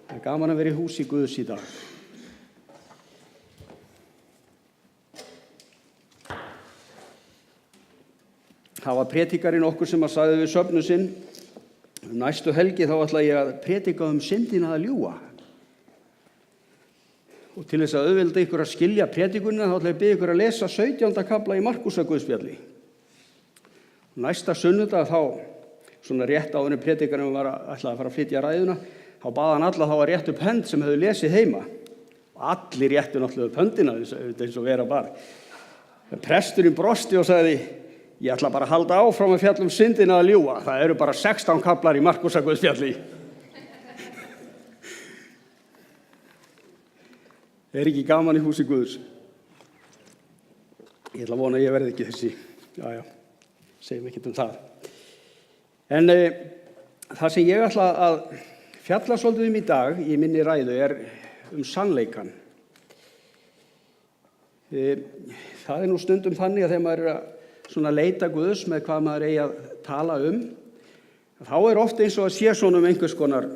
Það er gaman að vera í húsi Guðs í dag. Það var predikarinn okkur sem að sagði við söfnu sinn, næstu helgi þá ætla ég að predika syndina að ljúga. Og til þess að auðvelda ykkur að skilja predikunina þá ætla ég að biðja ykkur að lesa 17. kafla í Markúsarguðspjalli. Næsta sunnudag þá, svona rétt áður en predikarinn ætlaði að fara að flytja ræðuna, þá bað hann alla þá að rétta upp hönd sem hefðu lesið heima. Og allir réttu náttúrulega upp höndina eins og vera bara. Presturinn brosti og sagði: ég ætla bara að halda áfram að fjalla syndina að ljúga. Það eru bara 16 kaflar í Markúsarguðspjalli. Er ekki gaman í húsi Guðs? Ég ætla að vona að ég verði ekki þessi. Já, segjum ekkert það. En það sem ég ætla að fjalla svolítið í dag í minni ræðu er sannleikann. Það er nú stundum þannig að þegar maður er að leita Guðs með hvað maður eigi að tala þá er oft eins og að sé svona einhvers konar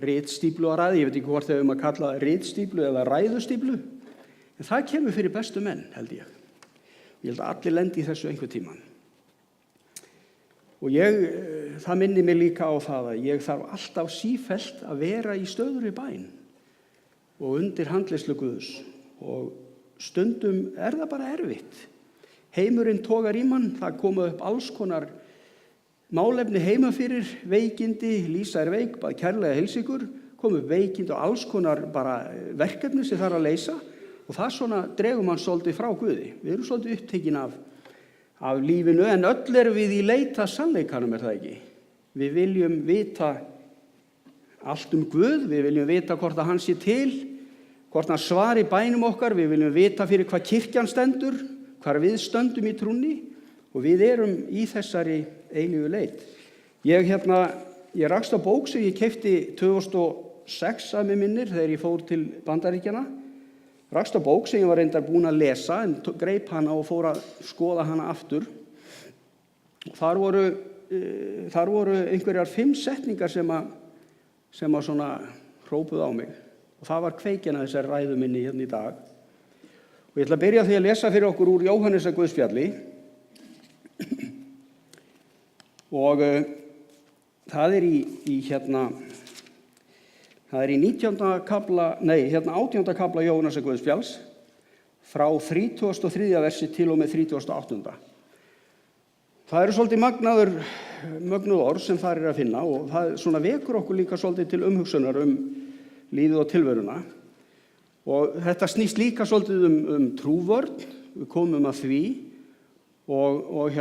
ritstíflu að ræða. Ég veit ekki hvort þau að kalla ritstíflu eða ræðustíflu, en það kemur fyrir bestu menn, held ég. Ég held að allir lendi í þessu einhver tímann. Og það minnir mig líka á það að ég þarf alltaf sífellt að vera í stöðugri bæn og undir handleiðslu Guðs, og stundum er það bara erfitt. Heimurinn togar í mann, það koma upp alls konar málefni heima fyrir, veikindi, Lísa er veik, bað kærlega heilsa ykkur, kom upp veikindi og alls konar bara verkefni sem þarf að leysa, og það svona dregur mann svolítið frá Guði. Við erum svolítið upptekin af lífinu, en öll erum við í leita sannleikanum, er það ekki? Við viljum vita allt Guð, við viljum vita hvort að hann sé til, hvort hann svari bænum okkar, við viljum vita fyrir hvað kirkjan stendur, hvar við stöndum í trúnni, og við erum í þessari eilífu leit. Ég rakst á bók sem ég keypti 2006 að mig minnir þegar ég fór til Bandaríkjanna. Rakst á bók sem ég var reyndar búin að lesa, en greip hana og fór að skoða hana aftur. Þar voru einhverjar 5 setningar sem að svona hrópuðu á mig. Og það var kveikjan að þessari ræðu minni hérna í dag. Og ég ætla að byrja því að lesa fyrir okkur úr Jóhannesarguðspjalli. Og það er í 18. kafla Jóhannesarguðspjalls frá 33. versi til og með 38. Það eru svolítið mögnuð orð sem þar er að finna, og það svona vekur okkur líka svolítið til umhugsunar lífið og tilveruna. Og þetta snýst líka svolítið trúvörn, við komum að því, og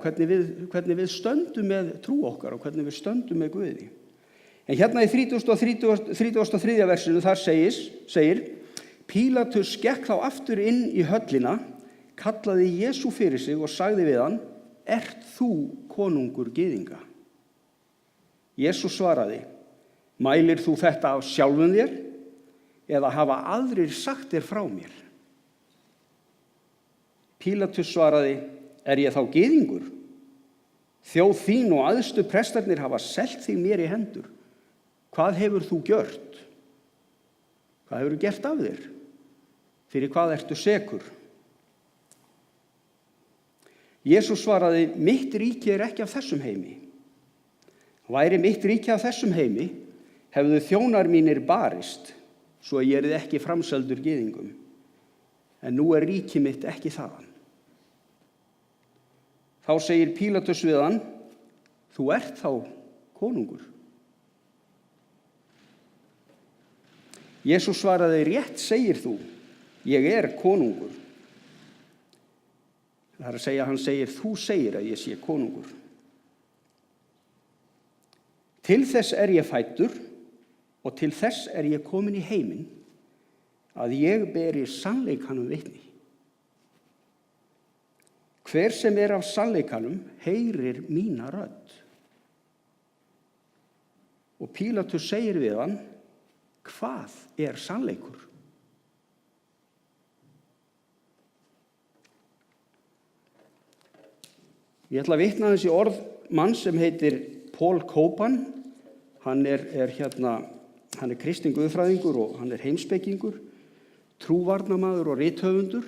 hvernig við stöndum með trú okkar og hvernig við stöndum með Guði. En í 33. versinu þar segir: Pílatus gekk þá aftur inn í höllina, kallaði Jesú fyrir sig og sagði við hann: ert þú konungur gyðinga? Jesú svaraði: mælir þú þetta af sjálfum þér, eða hafa aðrir sagt þér frá mér? Pílatus svaraði: er ég þá gyðingur? Þjóð þín og æðstu prestarnir hafa selt þig mér í hendur. Hvað hefur þú gjört? Hvað hefur þú gert af þér? Fyrir hvað ertu sekur? Jesús svaraði: mitt ríki er ekki af þessum heimi. Væri mitt ríki af þessum heimi, hefðu þjónar mínir barist, svo að ég yrði ekki framseldur gyðingum. En nú er ríki mitt ekki þaðan. Þá segir Pílatus við hann: þú ert þá konungur? Jesús svaraði: rétt segir þú, ég er konungur. Það er að segja, hann segir: þú segir að ég sé konungur. Til þess er ég fæddur og til þess er ég komin í heiminn, að ég beri sannleikanum vitni. Hver sem er af sannleikanum heyrir mína rödd. Og Pílatus segir við hann: hvað er sannleikur? Ég ætla að vitna aðeins í orð manns sem heitir Paul Copan, Hann er kristinn guðfræðingur og hann er heimspekingur, trúvarnamaður og rithöfundur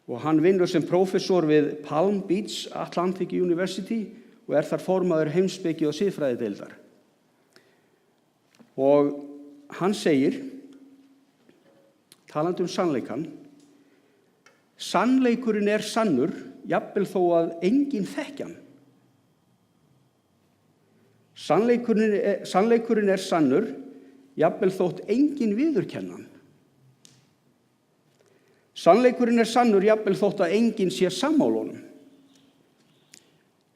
og hann vinnur sem prófessor við Palm Beach Atlantic University og er þar formaður heimspeki og siðfræðideildar. Og hann segir, talandi sannleikann, sannleikurinn er sannur, jafnvel þó að enginn þekki hann. Sannleikurinn er sannur, jafnvel þótt enginn viðurkenna hann. Sannleikurinn er sannur, jafnvel þótt að enginn sé sammála honum.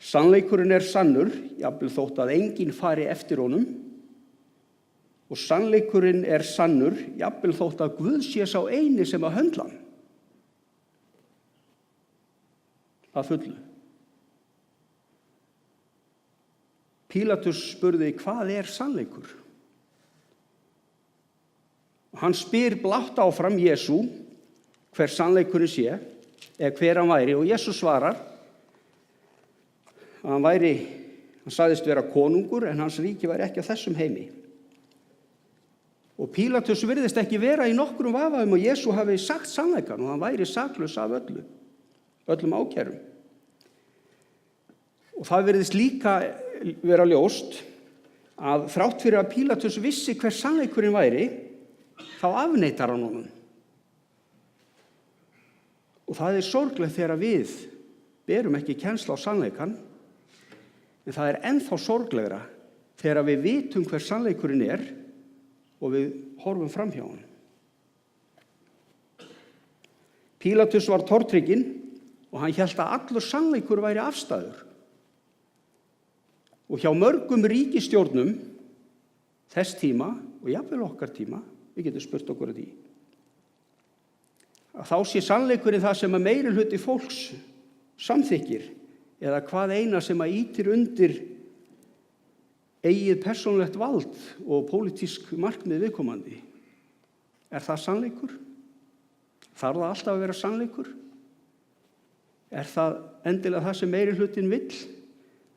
Sannleikurinn er sannur, jafnvel þótt að enginn fari eftir honum. Og sannleikurinn er sannur, jafnvel þótt að Guð sé sá eini sem að höndla hann. Að fullu. Pílatus spurði, hvað er sannleikur? Og hann spyr blátt áfram Jesú hver sannleikurinn sé, eða hver hann væri, og Jesús svarar að hann sagðist vera konungur, en hans ríki væri ekki á þessum heimi. Og Pílatus virðist ekki vera í nokkrum vafa að Jesú hafi sagt sannleikann og hann væri saklaus af öllum ákærum. Og það virðist líka vera ljóst að þrátt fyrir að Pílatus vissi hver sannleikurinn væri, þá afneitar hann honum. Og það er sorglegt þegar við berum ekki kennslu á sannleikann, en það er ennþá sorglegra þegar við vitum hver sannleikurinn er og við horfum fram hjá hann. Pílatus var tortrygginn og hann hélt að allur sannleikur væri afstæður. Og hjá mörgum ríkisstjórnum þess tíma og jafnvel okkar tíma, við getum spurt okkur að því, að þá sé sannleikurinn það sem að meirihluti fólks samþykkir eða hvað eina sem að ýtir undir eigið persónulegt vald og pólitísk markmið viðkomandi. Er það sannleikur? Þarf það alltaf að vera sannleikur? Er það endilega það sem meirihlutin vill?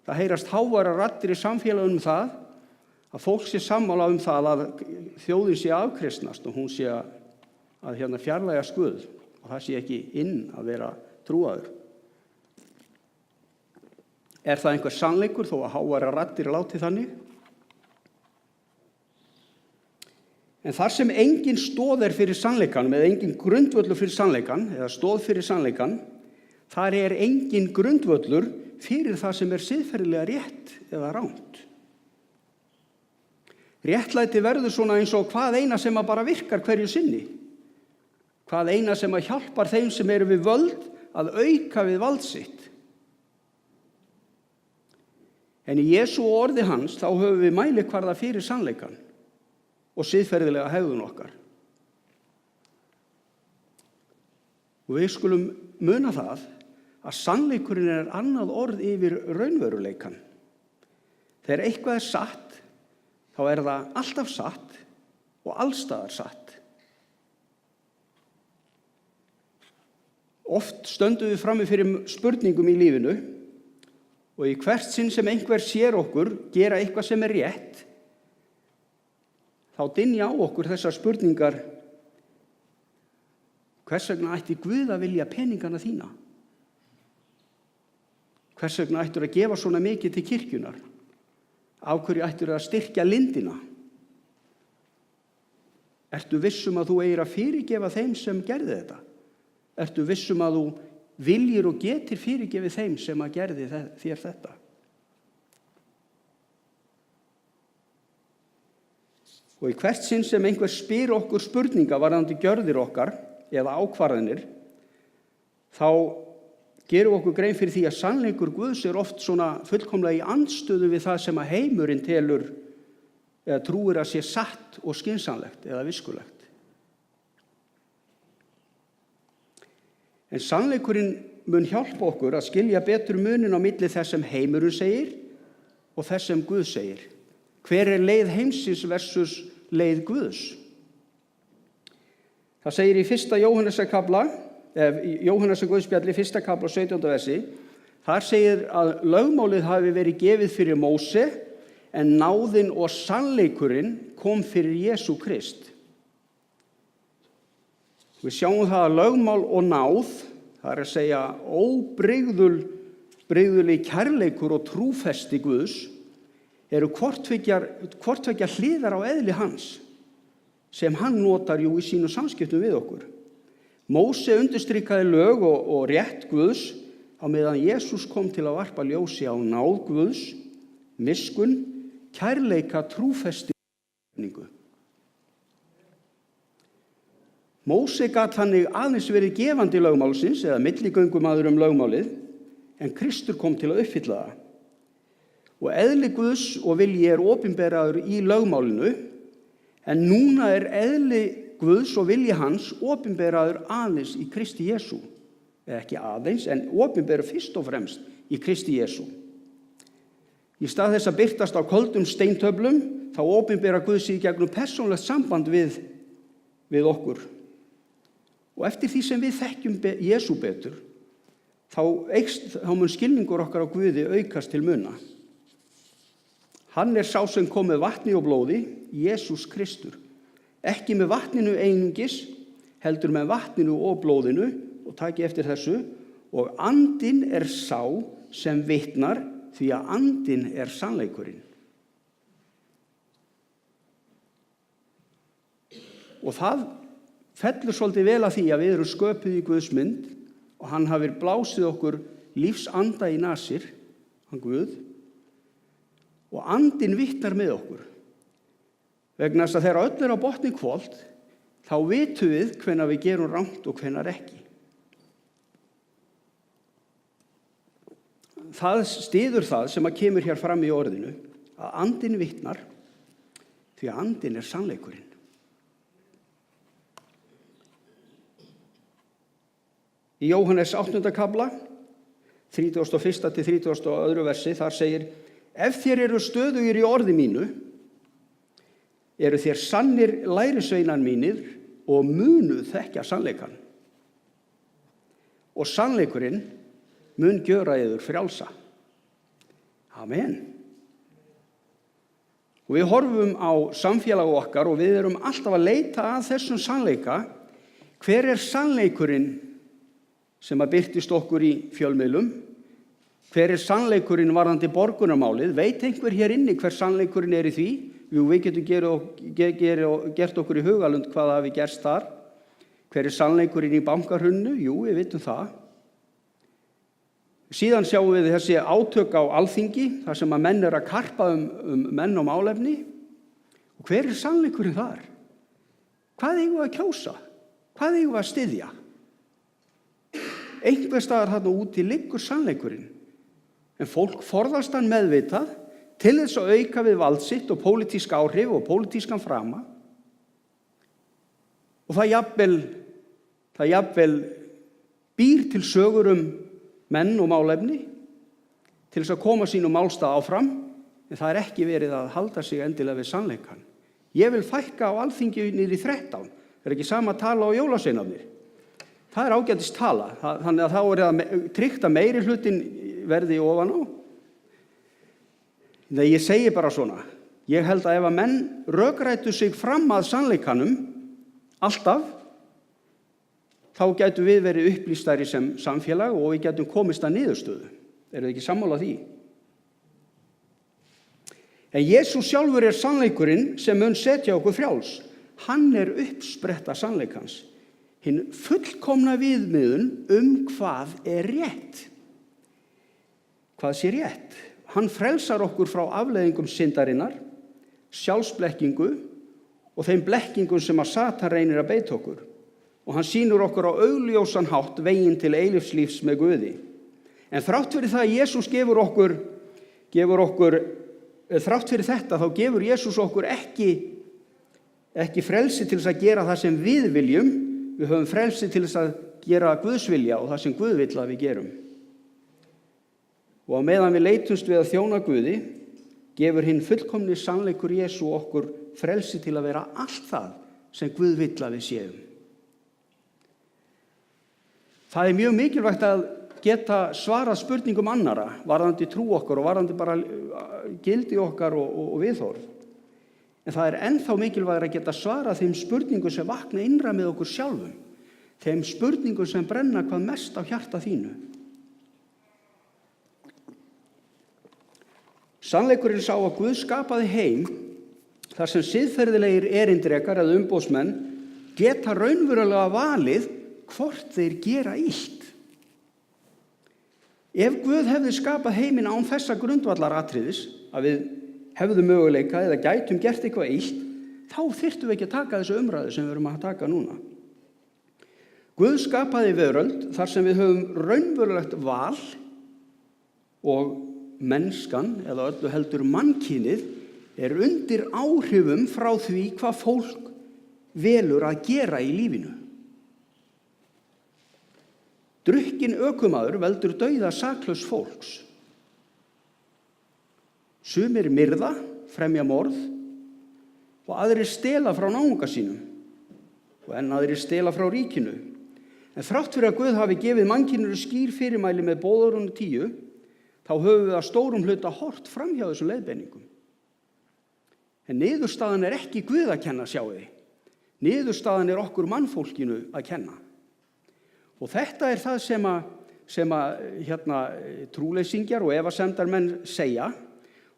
Það heyrast háværar raddir í samfélaginu það að fólk sé sammála það að þjóðin sé afkristnast og hún sé að fjarlæga Guð og það sé ekki inn að vera trúaður. Er það einhver sannleikur þó að háværar raddir láti þannig? En þar sem engin stoð er fyrir sannleikanum eða engin grundvöllur fyrir sannleikan eða stoð fyrir sannleikan, þar er engin grundvöllur fyrir það sem er siðferðilega rétt eða rangt. Réttlæti verður svona eins og hvað eina sem að bara virkar hverju sinni. Hvað eina sem að hjálpar þeim sem eru við völd að auka við vald sitt. En í Jesú orði hans þá höfum við mælikvarða fyrir sannleikan og siðferðilega hegðun okkar. Og við skulum muna það að sannleikurinn er annað orð yfir raunveruleikan. Þegar eitthvað er satt, þá er það alltaf satt og allstaðar satt. Oft stöndum við frammi fyrir spurningum í lífinu og í hvert sinn sem einhver sér okkur gera eitthvað sem er rétt, þá dynja á okkur þessar spurningar: hvers vegna ætti Guð að vilja peningana þína? Hvers vegna ættir að gefa svona mikið til kirkjunar? Af hverju ættir að styrkja lindina? Ertu vissum að þú eigir að fyrirgefa þeim sem gerði þetta? Ertu vissum að þú viljir og getir fyrirgefið þeim sem að gerði þér þetta? Og í hvert sinn sem einhver spyr okkur spurninga varðandi gjörðir okkar eða ákvarðanir, þá gerum okkur grein fyrir því að sannleikur Guðs er oft svona fullkomlega í andstöðu við það sem að heimurinn telur eða trúir að sé satt og skynsamlegt eða viskulegt. En sannleikurinn mun hjálpa okkur að skilja betur munin á milli þess sem heimurinn segir og þess sem Guð segir. Hver er leið heimsins versus leið Guðs? Það segir í 1. Jóhannesarkafla, Jóhannesar Guðspjalli, 1. kafla 17. versi, þar segir að lögmálið hafi verið gefið fyrir Móse, en náðin og sannleikurinn kom fyrir Jesú Krist. Við sjáum það að lögmál og náð, það að segja óbrigðuli kærleikur og trúfesti Guðs, eru hvort tveggja hliðar á eðli hans, sem hann notar í sínu samskiptum við okkur. Móse undirstrikaði lög og rétt Guðs á meðan Jesús kom til að varpa ljósi á náð Guðs, miskunn, kærleika, trúfesti. Móse gat þannig aðeins verið gefandi lögmálsins eða milligöngumaður lögmálið, en Kristur kom til að uppfylla það. Og eðli Guðs og vilji opinberaður í lögmálinu, en núna eðli Guðs og vilji hans opinberaður aðeins í Kristi Jesú. Ekki aðeins, en opinberaður fyrst og fremst í Kristi Jesú. Í stað þess að birtast á köldum steintöflum, þá opinbera Guð sig í gegnum persónulegt samband við okkur. Og eftir því sem við þekkjum Jesú betur, þá mun skilningur okkar á Guði aukast til muna. Hann sá sem kom með vatni og blóði, Jesús Kristur. Ekki með vatninu einungis, heldur með vatninu og blóðinu, og taki eftir þessu, og andinn sá sem vitnar, því að andinn sannleikurinn. Og það fellur svolítið vel að því að við erum sköpuð í Guðs mynd og hann hafi blásið okkur lífsanda í nasir, hann Guð, og andinn vitnar með okkur. Vegna þess að þegar öll á botni hvolft, þá vitum við hvenær við gerum rangt og hvenær ekki. Það styður það sem að kemur hér fram í orðinu, að andinn vitnar, því að andinn sannleikurinn. Í Jóhannes 8. kafla, 31. til 32. versi, þar segir: ef þér eru stöðugir í orði mínu, eru þér sannir lærisveinar mínir og munu þekkja sannleikann. Og sannleikurinn mun gjöra yður frjálsa. Amen. Og við horfum á samfélag okkar og við erum alltaf að leita að þessum sannleika. Hver sannleikurinn sem að birtist okkur í fjölmiðlum? Hver sannleikurinn varðandi borgunarmálið? Veit einhver hér inni hver sannleikurinn í því? Jú, við getum gert okkur í hugalund hvað hafi gerst þar. Hver sannleikurinn í bankahruninu? Jú, við vitum það. Síðan sjáum við þessi átök á Alþingi, þar sem að menn að karpa menn og málefni. Og hver sannleikurinn þar? Hvað eigum við að kjósa? Hvað eigum við að styðja? Einhver staðar þarna úti liggur sannleikurinn. En fólk forðast hann meðvitað til þess að auka við vald sitt og pólitísk áhrif og pólitískan frama. Og það jafnvel býr til sögur menn og málefni til þess að koma sínum málstað áfram, en það ekki verið að halda sig endilega við sannleikann. Ég vil fækka á Alþingi niður í 13. Það ekki sama tala á jólasveinarnir. Það ágætis tala, þannig að þá það tryggt að meiri hlutin verði ofan á. Nei, ég segi bara svona. Ég held að ef að menn rökrættu sig fram að sannleikanum alltaf, þá gætu við verið upplýstari sem samfélag og við gætum komist að niðurstöðu. Þið ekki sammála því? En Jesús sjálfur sannleikurinn sem mun setja okkur frjáls. Hann uppspretta sannleikans. Hinn fullkomna viðmiðun hvað rétt. Hvað sé rétt? Hann frelsar okkur frá afleiðingum syndarinnar, sjálfsblekkingu og þeim blekkingum sem að Satan reynir að beita okkur. Og hann sýnur okkur á augljósan hátt veginn til eilífslífs með Guði. En þrátt fyrir það að Jesús gefur okkur þrátt fyrir þetta, þá gefur Jesús okkur ekki frelsi til þess að gera það sem við viljum. Við höfum frelsi til þess að gera Guðs vilja og það sem Guð vill að við gerum. Og á meðan við leitumst við að þjóna Guði, gefur hinn fullkomni sannleikur Jesú okkur frelsi til að vera allt það sem Guð vill að við séum. Það mjög mikilvægt að geta svarað spurningum annara varðandi trú okkar og varðandi bara gildi okkar og viðhorf. En það er ennþá mikilvægara að geta svarað þeim spurningum sem vakna innra með okkur sjálfum, þeim spurningum sem brenna hvað mest á hjarta þínu. Sannleikurinn sá að Guð skapaði heim þar sem siðferðilegir erindrekar eða umboðsmenn geta raunverulega valið hvort þeir gera illt. Ef Guð hefði skapað heiminn án þessa grundvallaratriðis að við hefðum möguleika eða gætum gert eitthvað illt, þá þyrftum við ekki að taka þessu umræðu sem við erum að taka núna. Guð skapaði veröld þar sem við höfum raunverulegt val og mennskan, eða öllu heldur mannkynið, er undir áhrifum frá því hvað fólk velur að gera í lífinu. Drukkinn ökumaður veldur dauða saklaus fólks. Sumir myrða, fremja morð og aðrir stela frá náunga sínum og enn aðrir stela frá ríkinu. En þrátt fyrir að Guð hafi gefið mannkyninu skýr fyrirmæli með boðorðunum 10, þá höfum við að stórum hluta horft framhjá þessum leiðbeiningum. En niðurstaðan er ekki Guð að kenna, sjáið þið. Niðurstaðan er okkur mannfólkinu að kenna. Og þetta er það sem trúleysingjar og efasemdarmenn segja,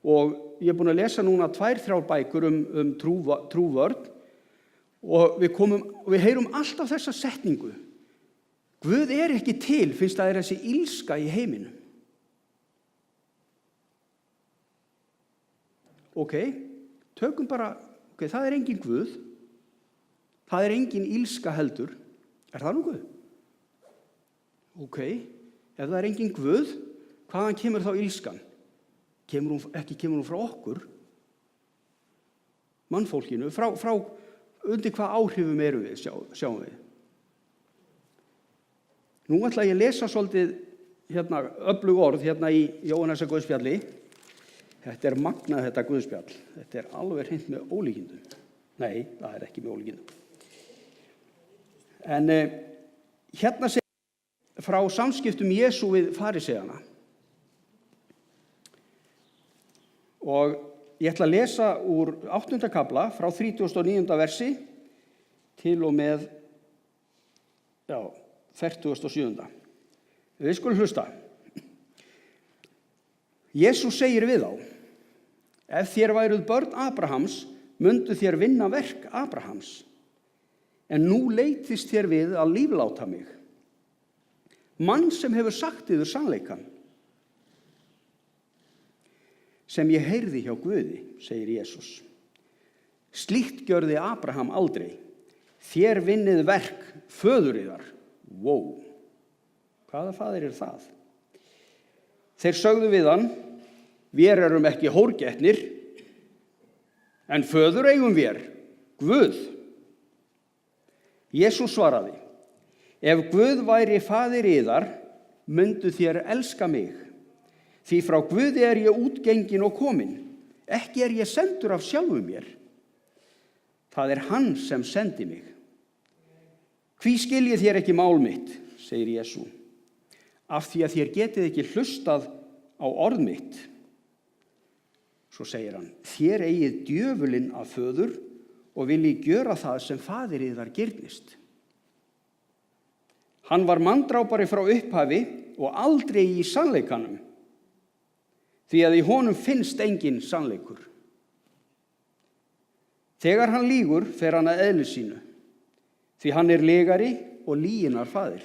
og ég er búin að lesa núna 2-3 bækur um trúvörn, og við heyrum alltaf þessa setningu: Guð er ekki til, finnst það er þessi illska í heiminum. Tökum bara, það er engin Guð, það er engin illska heldur. Er það nú Guð? Ef það er engin Guð, hvaðan kemur þá illskan? Ekki kemur hún frá okkur, mannfólkinu, frá undir hvað áhrifum erum við, sjáum við. Nú ætla ég að lesa svolítið öflug orð í Jóhannesar Guðspjalli. Þetta er magnað, þetta Guðspjall. Þetta er alveg hreint með ólíkindum. Nei, það er ekki með ólíkindum. En hérna segir frá samskiptum Jesú við farisejana. Og ég ætla að lesa úr 8. kafla frá 39. versi til og með 47. Við skulum hlusta. Jesús segir við þá: Ef þér væruð börn Abrahams, mundu þér vinna verk Abrahams. En nú leitist þér við að lífláta mig, mann sem hefur sagt yður sannleikann, sem ég heyrði hjá Guði, segir Jesús. Slíkt gjörði Abraham aldrei. Þér vinnið verk föður yðar. Hvaða faðir er það? Þeir sögðu við hann: Vér erum ekki hórgetnir, en föður eigum vér, Guð. Jesús svaraði: Ef Guð væri faðir yðar, mundu þér elska mig. Því frá Guði er ég útgengin og komin. Ekki er ég sendur af sjálfum mér. Það er hann sem sendi mig. Hví skiljið þér ekki mál mitt, segir Jesú. Af því að þér getið ekki hlustað á orð mitt. Svo segir hann: Þér eigið djöfulinn af föður og viljið gjöra það sem faðir yðar girnist. Hann var manndrápari frá upphafi og aldrei í sannleikanum, því að í honum finnst engin sannleikur. Þegar hann lýgur, fer hann að eðli sínu, því hann er lygari og lyginnar faðir.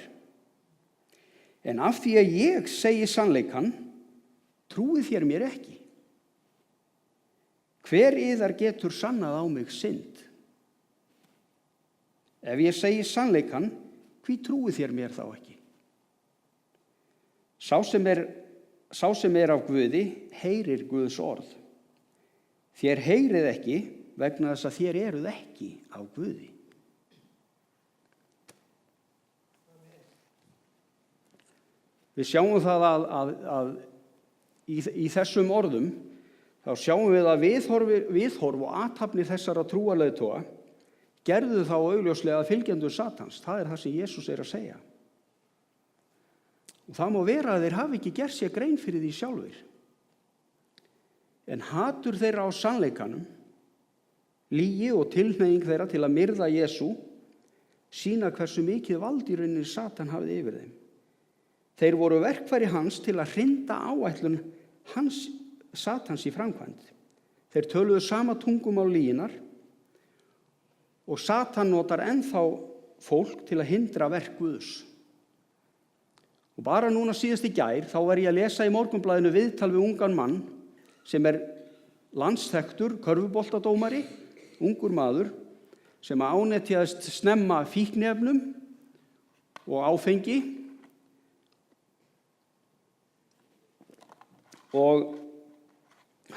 En af því að ég segi sannleikann, trúið þér mér ekki. Hver yðar getur sannað á mig synd? Ef ég segi sannleikann, hví trúið þér mér þá ekki? Sá sem er af Guði, heyrir Guðs orð. Þér heyrið ekki vegna þess að þér eruð ekki af Guði. Við sjáum það að í þessum orðum, þá sjáum við að viðhorf og athafnir þessara trúarleiðtoga gerðu þá augljóslega fylgjendur Satans. Það er það sem Jesús er að segja. Og það má vera að þeir hafi ekki gert sér grein fyrir því sjálfir. En hatur þeirra á sannleikanum, lygi og tilhneiging þeirra til að myrða Jesú, sýna hversu mikið vald í rauninni Satan hafði yfir þeim. Þeir voru verkfæri hans til að hrinda áætlun Satans í framkvæmd. Þeir töluðu sama tungumál lyginnar og Satan notar ennþá fólk til að hindra verk Guðs. Og bara núna síðast í gær þá var ég að lesa í Morgunblaðinu viðtal við ungan mann sem landsþekktur körfuboltadómari, ungur maður sem ánetjaðist snemma fíkniefnum og áfengi og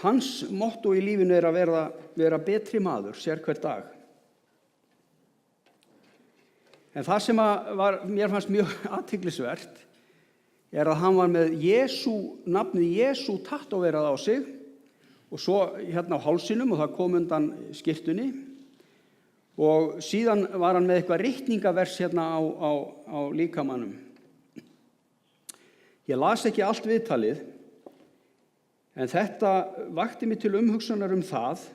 hans motto í lífinu að vera betri maður sér hver dag. En það sem mér fannst mjög athyglisvert að hann var með nafnið Jesú tattóverað á sig og svo hérna á hálsinum og það kom undan skyrtunni og síðan var hann með eitthvað ritningavers hérna á líkamannum. Ég las ekki allt viðtalið en þetta vakti mig til umhugsunar það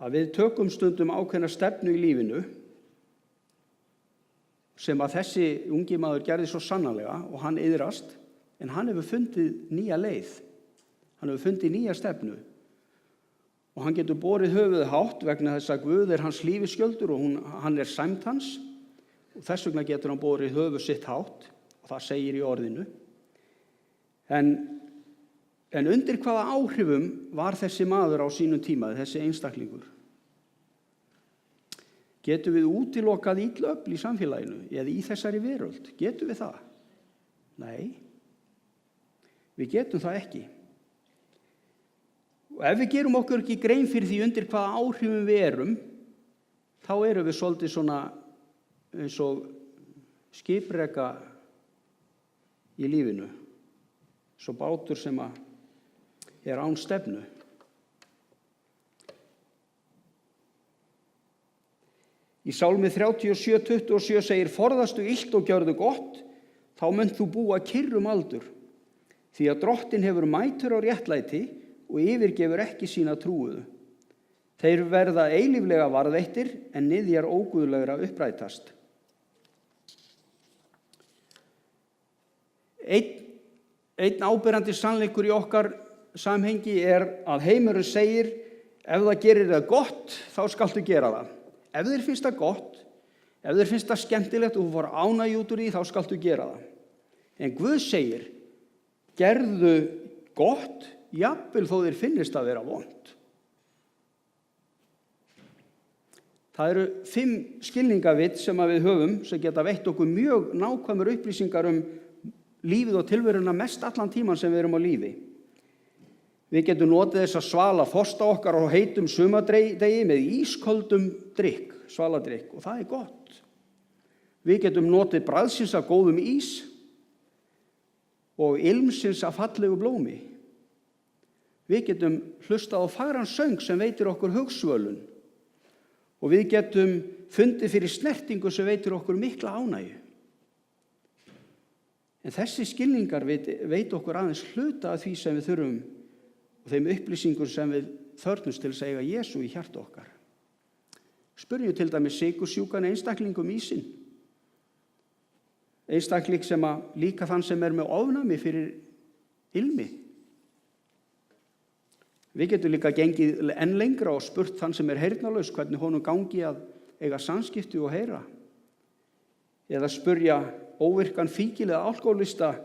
að við tökum stundum ákveðna stefnu í lífinu sem að þessi ungi maður gerði svo sannarlega og hann iðrast, en hann hefur fundið nýja leið, hann hefur fundið nýja stefnu og hann getur borið höfuðið hátt vegna þess að Guð hans lífsskjöldur og hann sæmd hans og þess vegna getur hann borið höfuð sitt hátt og það segir í orðinu. En undir hvaða áhrifum var þessi maður á sínum tíma, þessi einstaklingur? Getum við útilokað ill öfl í samfélaginu eða í þessari veröld? Getum við það? Nei, við getum það ekki. Og ef við gerum okkur ekki grein fyrir því undir hvaða áhrifum við þá erum við svolítið svona eins og skipreka í lífinu, svo bátur sem án stefnu. Í Sálmi 37:27 segir: Forðastu illt og gjörðu gott, þá munt þú búa kyrrum aldur, því að Drottinn hefur mætur á réttlæti og yfirgefur ekki sína trúuðu. Þeir verða eilíflega varðveittir, en niðjar óguðlegra upprætast. Einn áberandi sannleikur í okkar samhengi að heimurinn segir: ef það gerir það gott, þá skaltu gera það. Ef þér finnst það gott, ef þér finnst það skemmtilegt og þú får ánægju út úr því, þá skaltu gera það. En Guð segir: gerðu gott, jafnvel þó þér finnist að vera vont. Það eru 5 skilningarvit sem við höfum sem geta veitt okkur mjög nákvæmar upplýsingar lífið og tilveruna mest allan tíman sem við erum á lífi. Við getum notið þess að svala þorsta okkar á heitum sumardegi með ísköldum drykk, svaladrykk, og það er gott. Við getum notið bragðsins af góðum ís og ilmsins af fallegu blómi. Við getum hlustað á fagran söng sem veitir okkur hugsvölun og við getum fundið fyrir snertingu sem veitir okkur mikla ánægju. En þessi skilningar veit okkur aðeins hluta af því sem við þurfum og þeim upplýsingum sem við þörfnumst til að eiga Jesú í hjarta okkar. Spurjum til dæmis sykursjúkan einstaklingum ísinn. Einstakling sem líka þann sem með ofnæmi fyrir ilmi. Við getum líka gengið enn lengra og spurt þann sem heyrnarlaus hvernig honum gangi að eiga samskipti og heyra. Eða spurja óvirkan fíkil eða alkohólista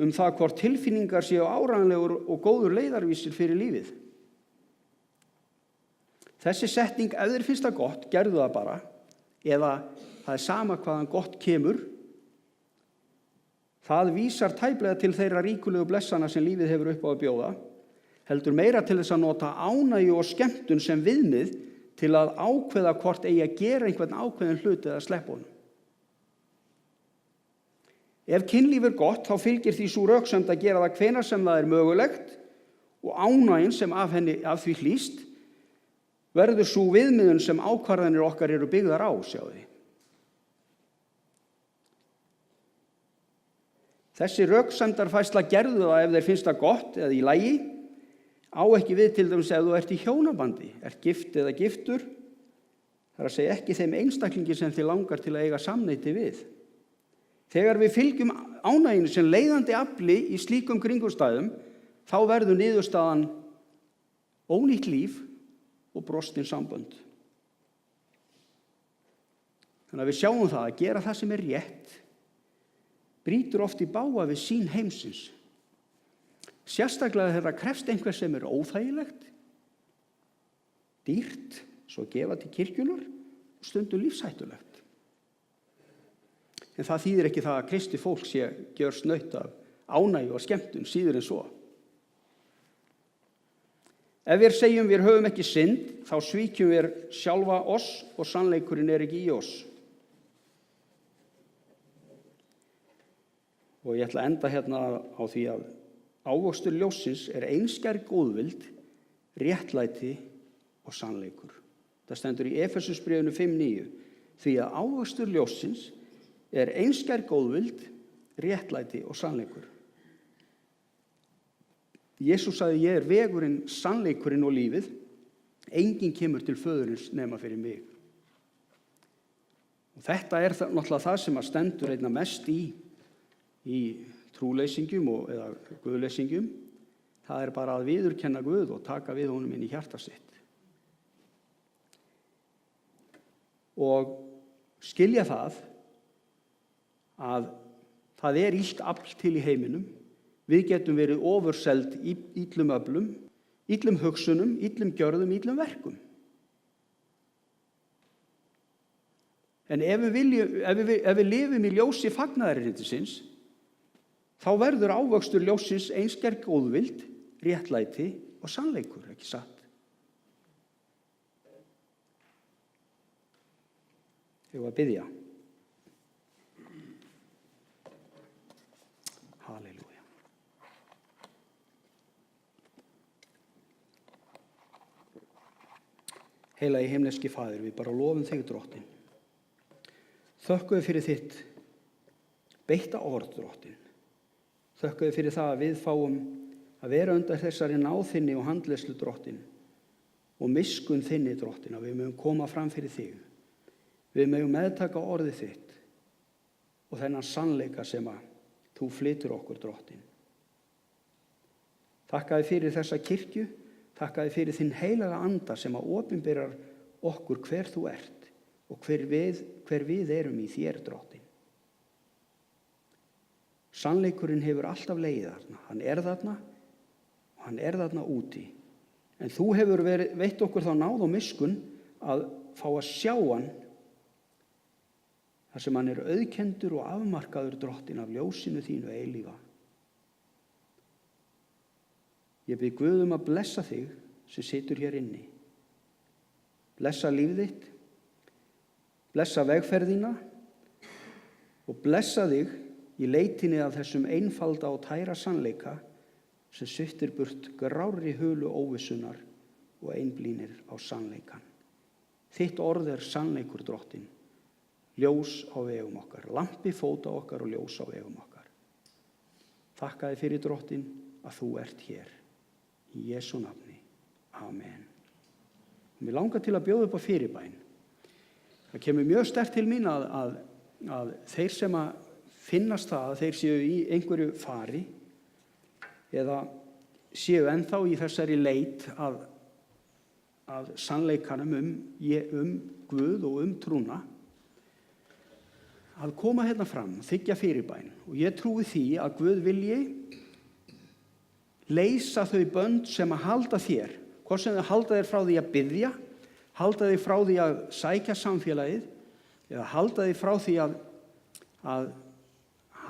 það hvort tilfinningar séu áreiðanlegur og góður leiðarvísir fyrir lífið. Þessi setning, ef þér finnst það gott, gerðu það bara, eða það er sama hvaðan gott kemur, það vísar tæplega til þeirra ríkulegu blessana sem lífið hefur upp á að bjóða, heldur meira til þess að nota ánægju og skemmtun sem viðmið til að ákveða hvort eigi að gera einhvern ákveðin hlut eða sleppa honum. Ef kynlíf er gott, þá fylgir því sú röksemd að gera það hvenær sem það er mögulegt og ánægjan sem af því hlýst verður sú viðmiðun sem ákvarðanir okkar eru byggðar á, sjáðu. Þessi röksemdarfærsla gerðu það ef þeir finnst það gott eða í lagi, á ekki við til dæmis ef þú ert í hjónabandi, ert gift eða giftur, það er að segja ekki þeim einstaklingi sem þið langar til að eiga samneyti við. Þegar við fylgjum ánægjunni sem leiðandi afli í slíkum kringumstæðum, þá verður niðurstaðan ónýtt líf og brostin sambönd. Þannig að við sjáum það að gera það sem er rétt, brýtur oft í bága við sýn heimsins. Sérstaklega þegar það krefst einhver sem er óþægilegt, dýrt, svo gefa til kirkjunnar og stundum lífshættulegt. En það þýðir ekki það að kristið fólk sé gjörsnautt af ánægju og skemmtun, síður en svo. Ef við segjum við höfum ekki synd, þá svíkjum við sjálfa oss og sannleikurinn er ekki í oss. Og ég ætla að enda hérna á því að ávöxtur ljóssins er einskær góðvild, réttlæti og sannleikur. Það stendur í Efesusbréfinu 5:9. Því að ávöxtur ljóssins er einskær góðvild, réttlæti og sannleikur. Jesús sagði, ég er vegurinn, sannleikurinn og lífið. Enginn kemur til föðurins nema fyrir mig. Og þetta er náttúrulega það sem að stendur einna mest í trúleysingjum eða guðleysingjum. Það er bara að viðurkenna Guð og taka við honum inn í hjarta sitt. Og skilja það að það er illt afl til í heiminum. Við getum verið ofurseld illum öflum, illum hugsunum, illum gjörðum, illum verkum. En ef við lifum í ljósi fagnaðarerindisins, þá verður ávöxtur ljóssins einskær góðvild, réttlæti og sannleikur, ekki satt? Ég var að biðja. Halleluja. Heilagi himneski Faðir, við bara lofum þig, Drottinn. Þökkum við fyrir þitt beitta orð, Drottinn. Þökkum við fyrir það að við fáum að vera undir þessari náð þinni og handleiðslu, Drottinn, og miskunn þinni, Drottinn, að við mögum koma fram fyrir þig. Við mögum meðtaka orðið þitt og þennan sannleika sem að þú flytur okkur, Drottinn. Þakka þér fyrir þessa kirkju, þakka þér fyrir þinn heilaga anda sem að opinberar okkur hver þú ert og hver við erum í þér, Drottinn. Sannleikurinn hefur alltaf legið þarna. Hann er þarna og hann er þarna úti. En þú hefur veitt okkur þá náð og miskunn að fá að sjá hann þar sem hann er auðkendur og afmarkaður, Drottinn, af ljósinu þínu eilífa. Ég bið Guð að blessa þig sem situr hér inni. Blessa líf þitt, blessa vegferðina og blessa þig í leitinni af þessum einfalda og tæra sannleika sem sviptir burt grárri hulu óvissunar og einblínir á sannleikan. Þitt orð er sannleikur, Drottinn, ljós á vegum okkar, lampi fóta okkar og ljós á vegum okkar. Þakka þér fyrir, Drottinn, að þú ert hér. Í Jesú nafni. Amen. Mér langar til að bjóða upp á fyrirbæn. Það kemur mjög sterkt til mín að þeir sem að finnast það að þeir séu í einhverju fari eða séu ennþá í þessari leit að sannleikanum um Guð og trúna, að koma hérna fram, þiggja fyrirbæn. Og ég trúi því að Guð vilji leysa þau bönd sem að halda þér, hvort sem þau halda þér frá því að biðja, halda þér frá því að sækja samfélagið, eða halda þér frá því að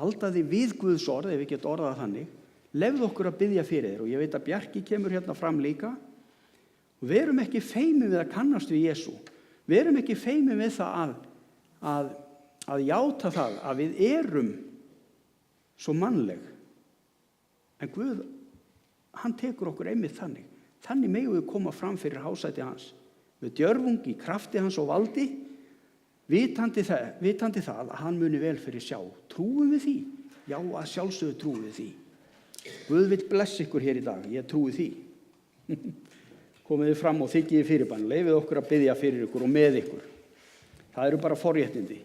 halda þér við Guðs orð, ef við getum orðað þannig. Lefðu okkur að biðja fyrir þér, og ég veit að Bjarki kemur hérna fram líka. Og verum ekki feimið við að kannast við Jesú. Verum ekki feimið við það að játa það að við erum svo mannleg. En Guð, hann tekur okkur einmitt þannig. Þannig megum við koma fram fyrir hásæti hans. Með djörfung í krafti hans og valdi, vitandi það að hann muni vel fyrir sjá. Trúum við því? Já, að sjálfsögðu trúið því. Guð vill blessa ykkur hér í dag, ég trúi því. Komið þið fram og þiggið fyrirbæn, leyfið okkur að biðja fyrir ykkur og með ykkur. Það eru bara forréttindi.